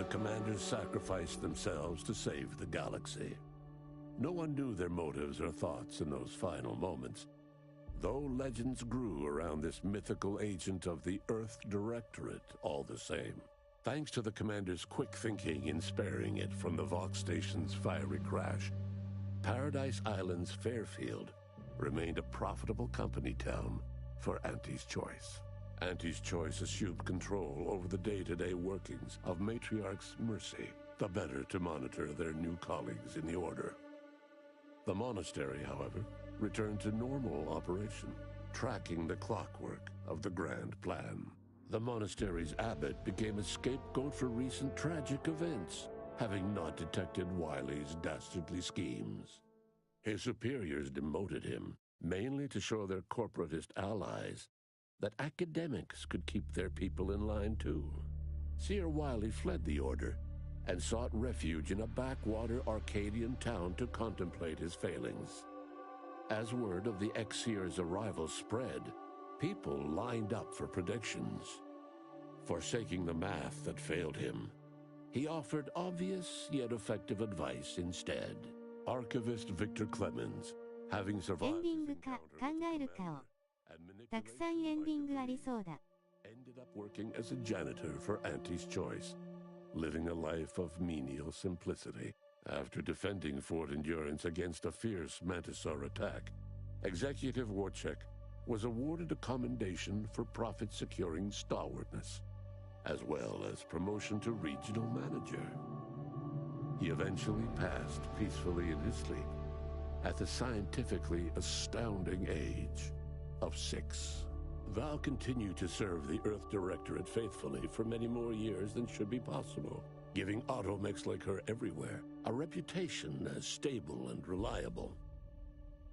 Speaker 21: Commanders sacrificed themselves to save the galaxy. No one knew their motives or thoughts in those final moments, though legends grew around this mythical agent of the Earth Directorate all the same. Thanks to the Commander's quick thinking in sparing it from the Vox Station's fiery crash, Paradise Island's Fairfield remained a profitable company town for Auntie's Choice. Auntie's Choice assumed control over the day-to-day workings of Matriarch's Mercy, the better to monitor their new colleagues in the Order. The monastery, however, returned to normal operation, tracking the clockwork of the grand plan. The monastery's abbot became a scapegoat for recent tragic events, having not detected Wiley's dastardly schemes. His superiors demoted him, mainly to show their corporatist allies that academics could keep their people in line too. Seer Wiley fled the Order and sought refuge in a backwater Arcadian town to contemplate his failings. As word of the ex-seer's arrival spread, people lined up for predictions. Forsaking the math that failed him, he offered obvious yet effective advice instead. Archivist Victor Clemens, having survived his encounter with the Commander and manipulated ended up working as a janitor for Auntie's Choice, living a life of menial simplicity. After defending Fort Endurance against a fierce Mantisaur attack, Executive Warchek was awarded a commendation for profit-securing stalwartness. as well as promotion to regional manager. He eventually passed peacefully in his sleep at the scientifically astounding age of 6. Val continued to serve the Earth Directorate faithfully for many more years than should be possible, giving automechs like her everywhere a reputation as stable and reliable.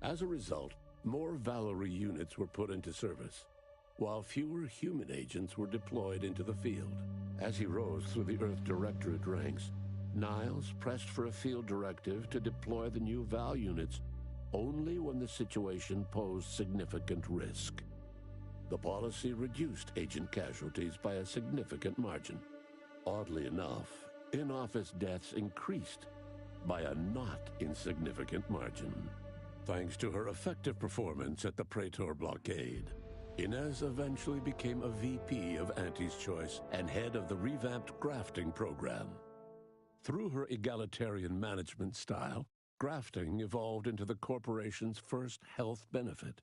Speaker 21: As a result, more Valerie units were put into service, while fewer human agents were deployed into the field. As he rose through the Earth Directorate ranks, Niles pressed for a field directive to deploy the new Val units only when the situation posed significant risk. The policy reduced agent casualties by a significant margin. Oddly enough, in-office deaths increased by a not insignificant margin. Thanks to her effective performance at the Praetor blockade, Inez eventually became a VP of Auntie's Choice and head of the revamped grafting program. Through her egalitarian management style, grafting evolved into the corporation's first health benefit,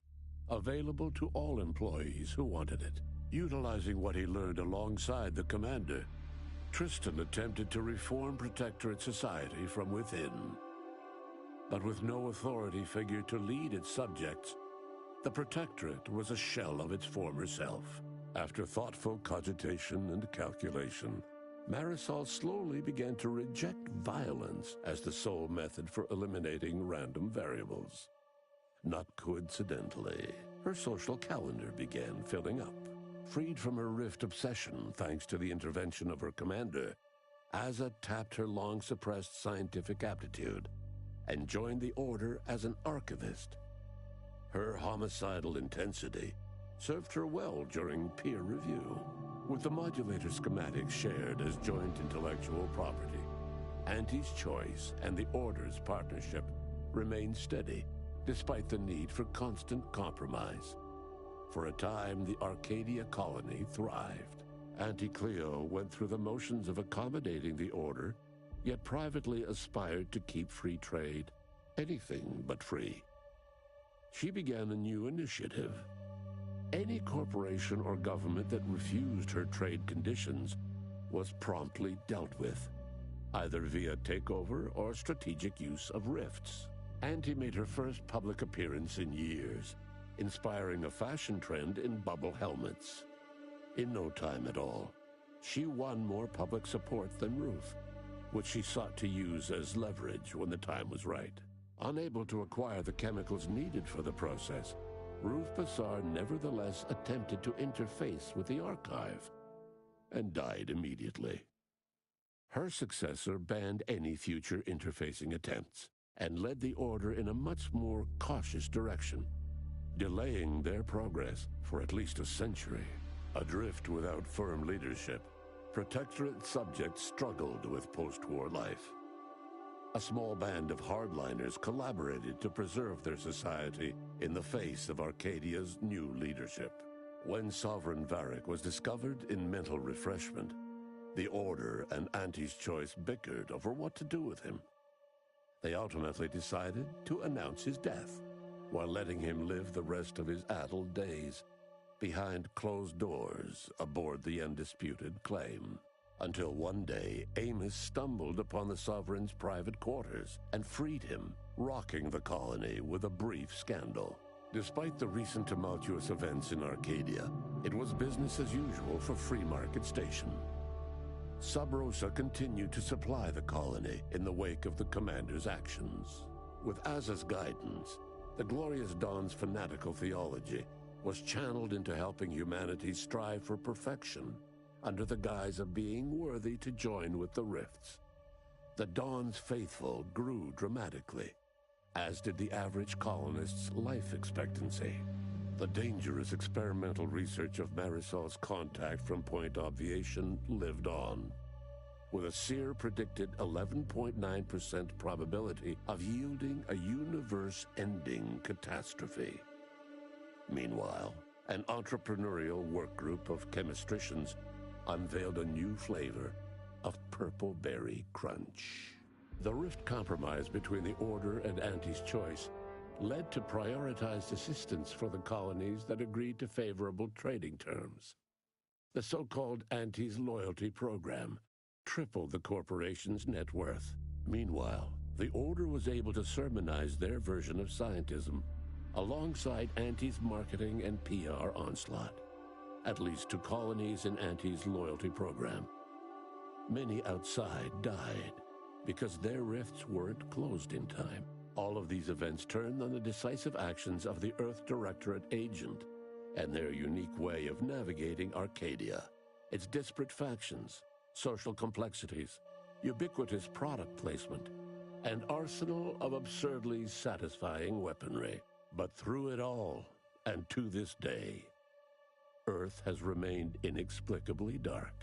Speaker 21: available to all employees who wanted it. Utilizing what he learned alongside the commander, Tristan attempted to reform Protectorate society from within. But with no authority figure to lead its subjects, the Protectorate was a shell of its former self. After thoughtful cogitation and calculation, Marisol slowly began to reject violence as the sole method for eliminating random variables. Not coincidentally, her social calendar began filling up. Freed from her rift obsession thanks to the intervention of her commander, Aza tapped her long-suppressed scientific aptitude and joined the Order as an archivist. Her homicidal intensity served her well during peer review. With the modulator schematics shared as joint intellectual property, Auntie's Choice and the Order's partnership remained steady, despite the need for constant compromise. For a time, the Arcadia colony thrived. Auntie Cleo went through the motions of accommodating the Order, yet privately aspired to keep free trade anything but free. She began a new initiative. Any corporation or government that refused her trade conditions was promptly dealt with, either via takeover or strategic use of rifts. Auntie made her first public appearance in years, inspiring a fashion trend in bubble helmets. In no time at all, she won more public support than Ruth, which she sought to use as leverage when the time was right. Unable to acquire the chemicals needed for the process, Ruth Bassar nevertheless attempted to interface with the archive and died immediately. Her successor banned any future interfacing attempts and led the Order in a much more cautious direction, delaying their progress for at least a century. Adrift without firm leadership, Protectorate subjects struggled with post-war life. A small band of hardliners collaborated to preserve their society in the face of Arcadia's new leadership. When Sovereign Varric was discovered in mental refreshment, the Order and Auntie's Choice bickered over what to do with him. They ultimately decided to announce his death, while letting him live the rest of his addled days behind closed doors aboard the undisputed claim. Until one day, Amos stumbled upon the Sovereign's private quarters and freed him, rocking the colony with a brief scandal. Despite the recent tumultuous events in Arcadia, it was business as usual for Free Market Station. Sub Rosa continued to supply the colony in the wake of the commander's actions. With Aza's guidance, the Glorious Dawn's fanatical theology was channeled into helping humanity strive for perfection under the guise of being worthy to join with the Rifts. The Dawn's faithful grew dramatically, as did the average colonist's life expectancy. The dangerous experimental research of Marisol's contact from Point Obviation lived on, with a seer predicted 11.9% probability of yielding a universe-ending catastrophe. Meanwhile, an entrepreneurial work group of chemistricians unveiled a new flavor of Purple Berry Crunch. The rift compromise between the Order and Auntie's Choice led to prioritized assistance for the colonies that agreed to favorable trading terms. The so-called Auntie's loyalty program tripled the corporation's net worth. Meanwhile, the Order was able to sermonize their version of scientism alongside Auntie's marketing and PR onslaught, at least to colonies in Auntie's loyalty program. Many outside died because their rifts weren't closed in time. All of these events turned on the decisive actions of the Earth Directorate agent and their unique way of navigating Arcadia. Its disparate factions, social complexities, ubiquitous product placement, an arsenal of absurdly satisfying weaponry. But through it all, and to this day, Earth has remained inexplicably dark.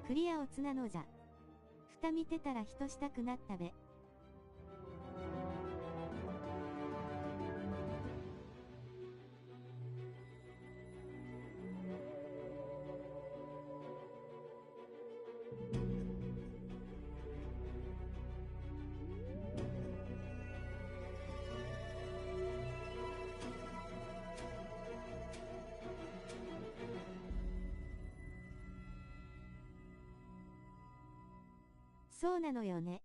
Speaker 17: クリアをつなのじゃ。ふた見てたら人したくなったべ。そうなのよね。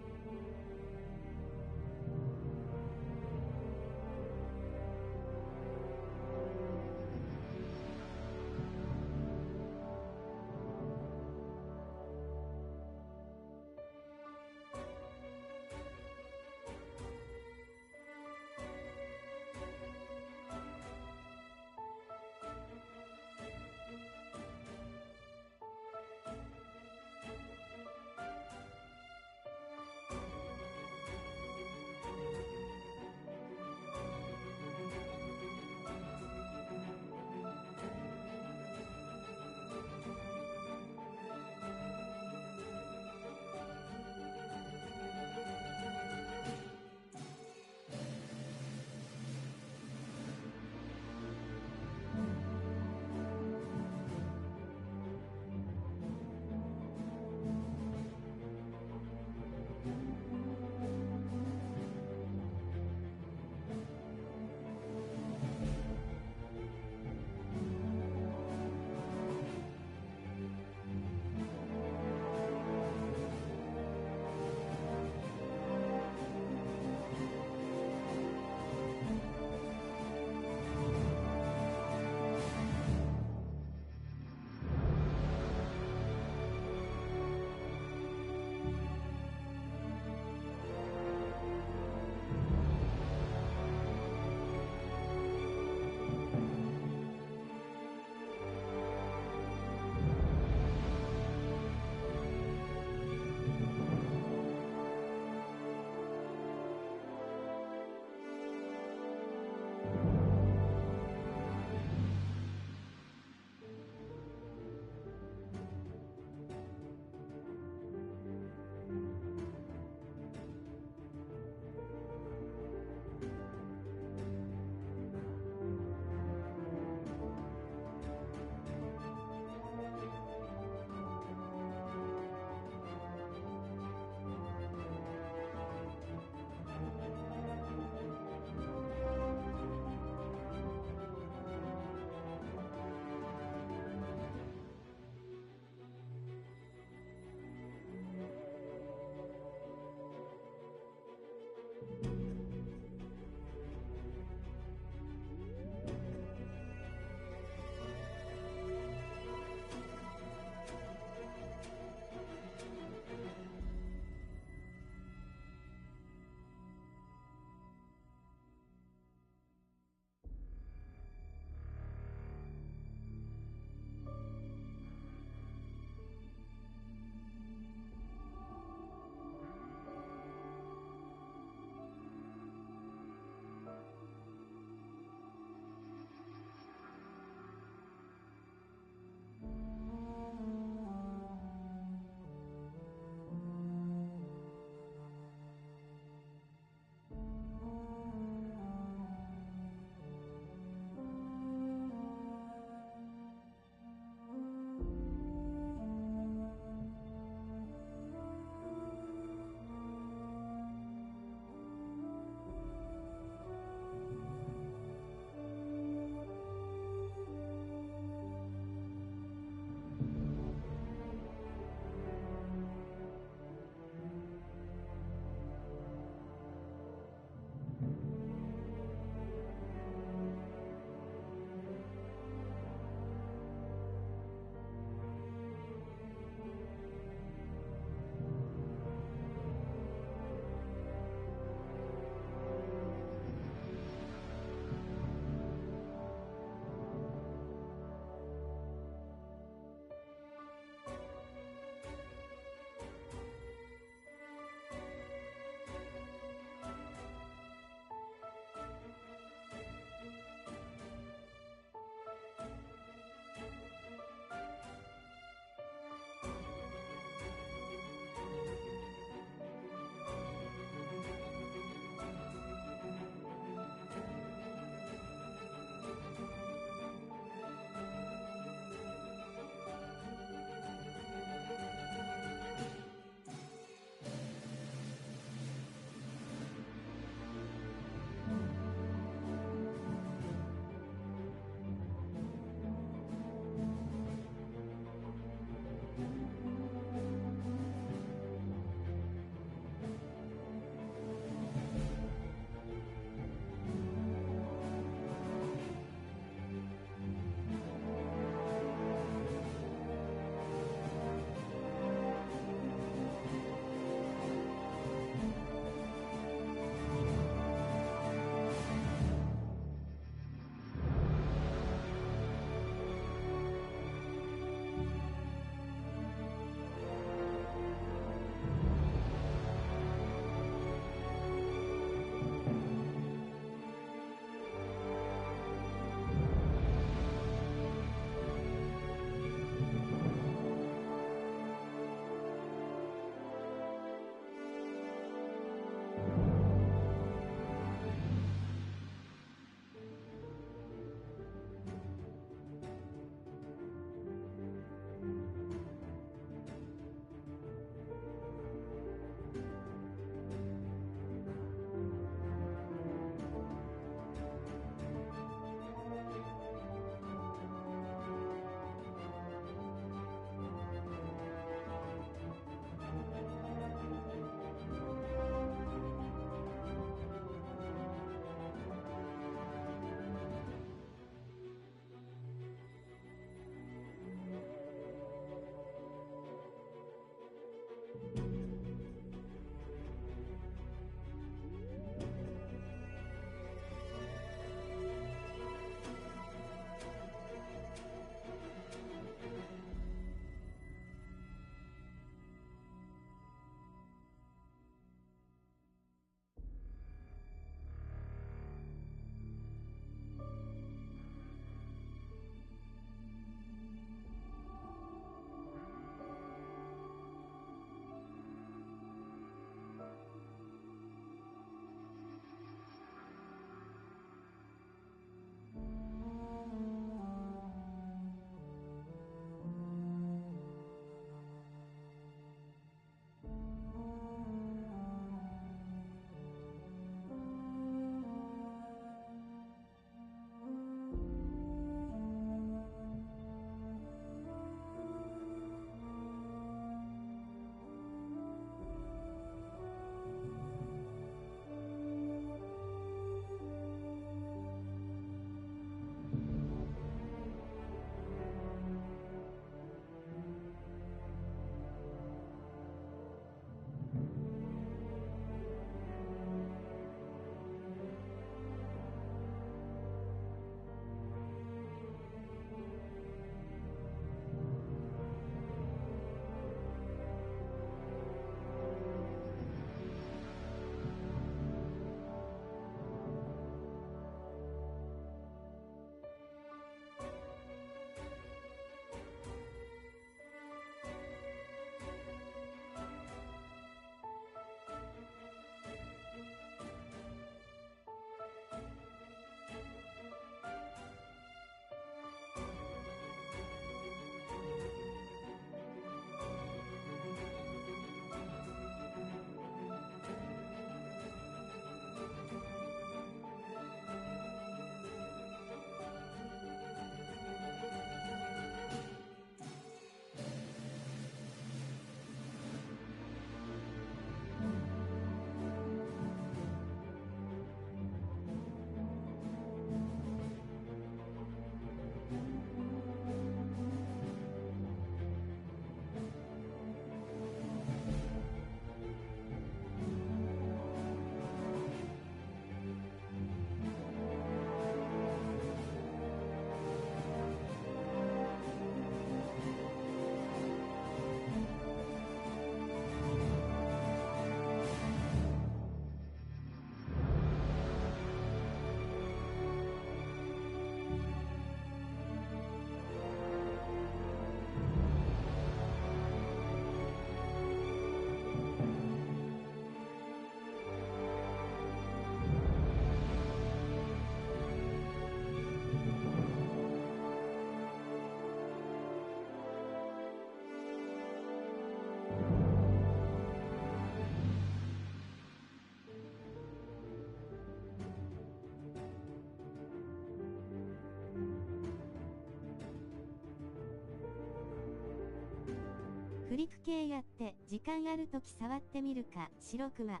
Speaker 17: クリック系やって時間あるとき触ってみるか、白熊。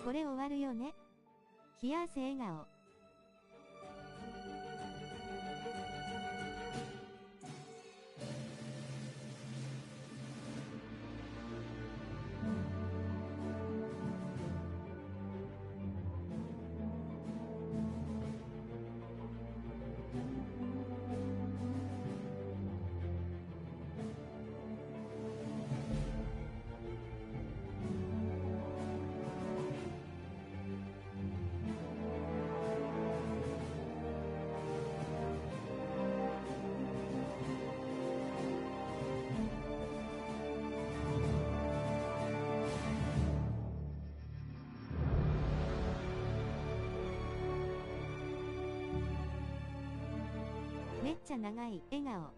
Speaker 17: これ終わるよね。冷や汗笑顔。めっちゃ長い笑顔。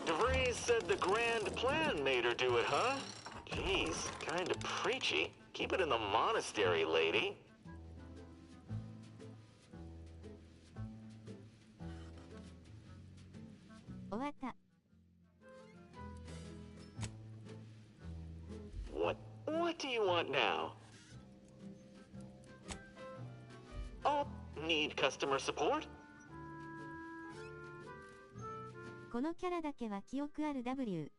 Speaker 4: DeVries said the grand plan made her do it, huh? Jeez, kinda preachy. Keep it in the monastery, lady. What do you want now? Oh, need customer support?
Speaker 17: このキャラだけは記憶ある W。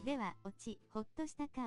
Speaker 17: では、オチ、ほっとした顔。